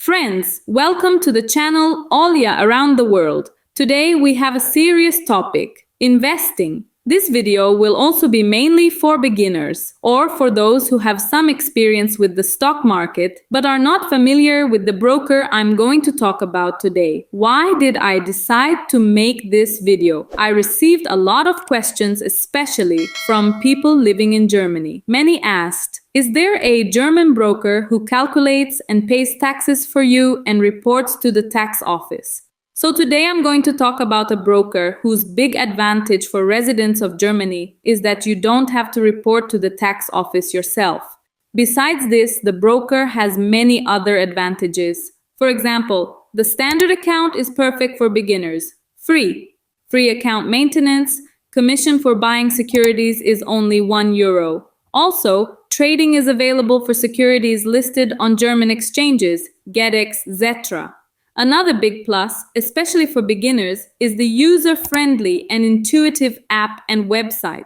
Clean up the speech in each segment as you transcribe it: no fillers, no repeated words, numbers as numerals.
Friends, welcome to the channel Olia Around the World. Today we have a serious topic, investing. This video will also be mainly for beginners or for those who have some experience with the stock market but are not familiar with the broker I'm going to talk about today. Why did I decide to make this video? I received a lot of questions, especially from people living in Germany. Many asked, is there a German broker who calculates and pays taxes for you and reports to the tax office? So today I'm going to talk about a broker whose big advantage for residents of Germany is that you don't have to report to the tax office yourself. Besides this, the broker has many other advantages. For example, the standard account is perfect for beginners. Free account maintenance, commission for buying securities is only €1. Also, trading is available for securities listed on German exchanges, GEDEX, etc. Another big plus, especially for beginners, is the user-friendly and intuitive app and website.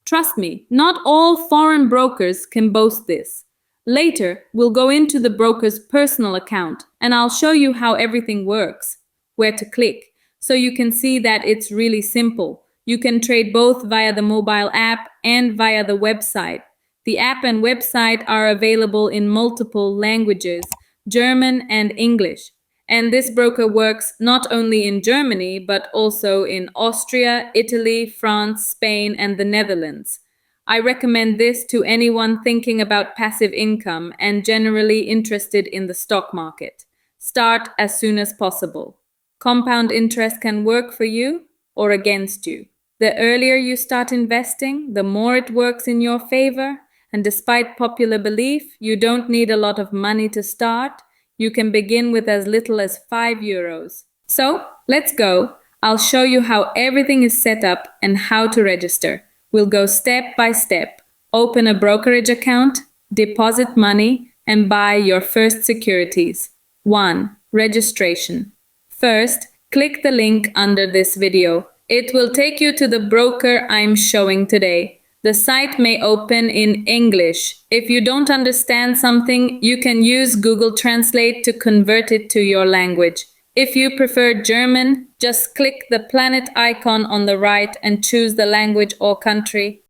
Trust me, not all foreign brokers can boast this. Later, we'll go into the broker's personal account, and I'll show you how everything works, where to click, so you can see that it's really simple. You can trade both via the mobile app and via the website. The app and website are available in multiple languages, German and English. And this broker works not only in Germany, but also in Austria, Italy, France, Spain, and the Netherlands. I recommend this to anyone thinking about passive income and generally interested in the stock market. Start as soon as possible. Compound interest can work for you or against you. The earlier you start investing, the more it works in your favor. And despite popular belief, you don't need a lot of money to start. You can begin with as little as €5. So, let's go. I'll show you how everything is set up and how to register. We'll go step by step. Open a brokerage account, deposit money, and buy your first securities. 1. Registration. First, click the link under this video. It will take you to the broker I'm showing today. The site may open in English. If you don't understand something, you can use Google Translate to convert it to your language. If you prefer German, just click the planet icon on the right and choose the language or country.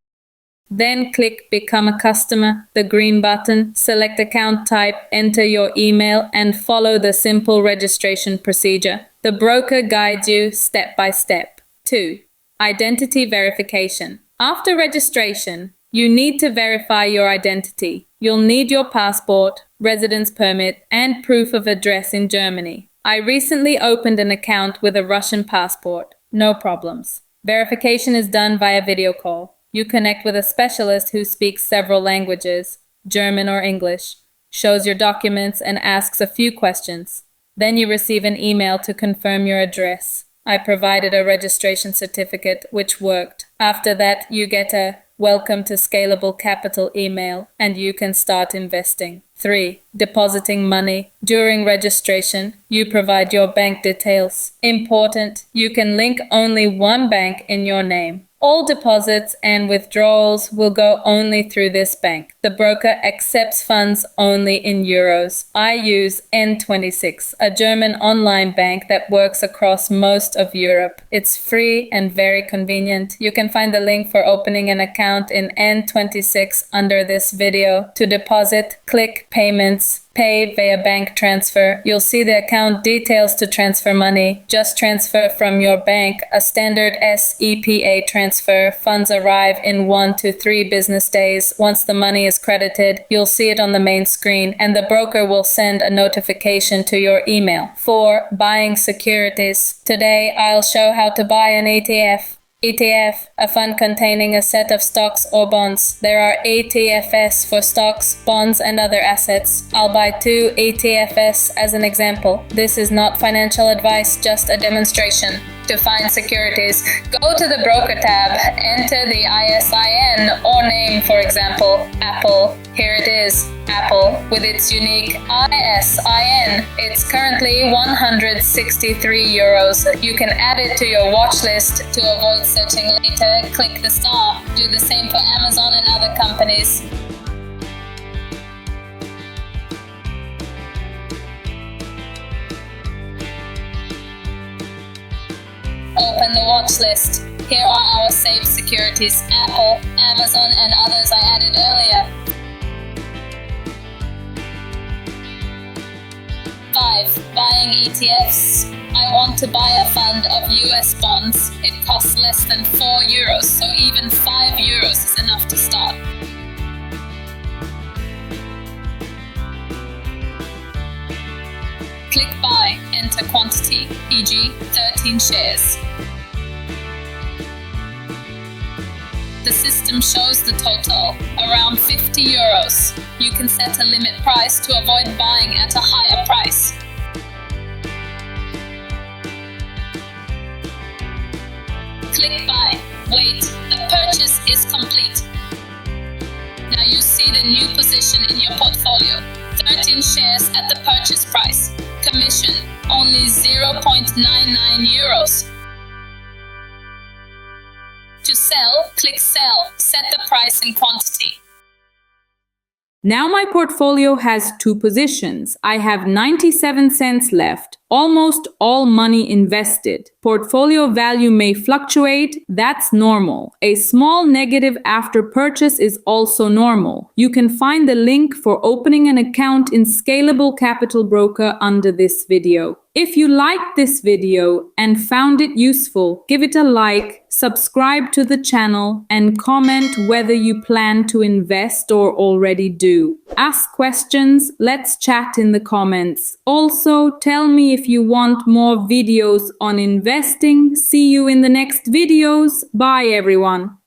Then click Become a Customer, the green button, select account type, enter your email, and follow the simple registration procedure. The broker guides you step by step. 2. Identity verification. After registration, you need to verify your identity. You'll need your passport, residence permit, and proof of address in Germany. I recently opened an account with a Russian passport. No problems. Verification is done via video call. You connect with a specialist who speaks several languages, German or English, shows your documents, and asks a few questions. Then you receive an email to confirm your address. I provided a registration certificate, which worked. After that, you get a Welcome to Scalable Capital email, and you can start investing. 3. Depositing money. During registration, you provide your bank details. Important, you can link only one bank in your name. All deposits and withdrawals will go only through this bank. The broker accepts funds only in euros. I use N26, a German online bank that works across most of Europe. It's free and very convenient. You can find the link for opening an account in N26 under this video. To deposit, click Payments. Pay via bank transfer. You'll see the account details to transfer money. Just transfer from your bank. A standard SEPA transfer. Funds arrive in 1 to 3 business days. Once the money is credited, you'll see it on the main screen, and the broker will send a notification to your email. 4. Buying securities. Today, I'll show how to buy an ETF. ETF, a fund containing a set of stocks or bonds. There are ETFs for stocks, bonds, and other assets. I'll buy 2 ETFs as an example. This is not financial advice, just a demonstration. To find securities, go to the broker tab, enter the ISIN or name, for example, Apple. Here it is, Apple, with its unique ISIN. It's currently €163. You can add it to your watch list. To avoid searching later, click the star. Do the same for Amazon and other companies. Open the watch list. Here are our saved securities: Apple, Amazon, and others I added earlier. 5. Buying ETFs. I want to buy a fund of US bonds. It costs less than €4, so even €5 is enough to start. Click buy, enter quantity, e.g. 13 shares. The system shows the total, around €50. You can set a limit price to avoid buying at a higher price. Click buy. Wait, the purchase is complete. Now you see the new position in your portfolio. 13 shares at the purchase price. Commission, only €0.99. To sell, click sell. Set the price and quantity. Now my portfolio has 2 positions. I have 97 cents left, almost all money invested. Portfolio value may fluctuate, that's normal. A small negative after purchase is also normal. You can find the link for opening an account in Scalable Capital Broker under this video. If you liked this video and found it useful, give it a like, subscribe to the channel, and comment whether you plan to invest or already do. Ask questions, let's chat in the comments. Also, tell me if you want more videos on investing. See you in the next videos. Bye everyone.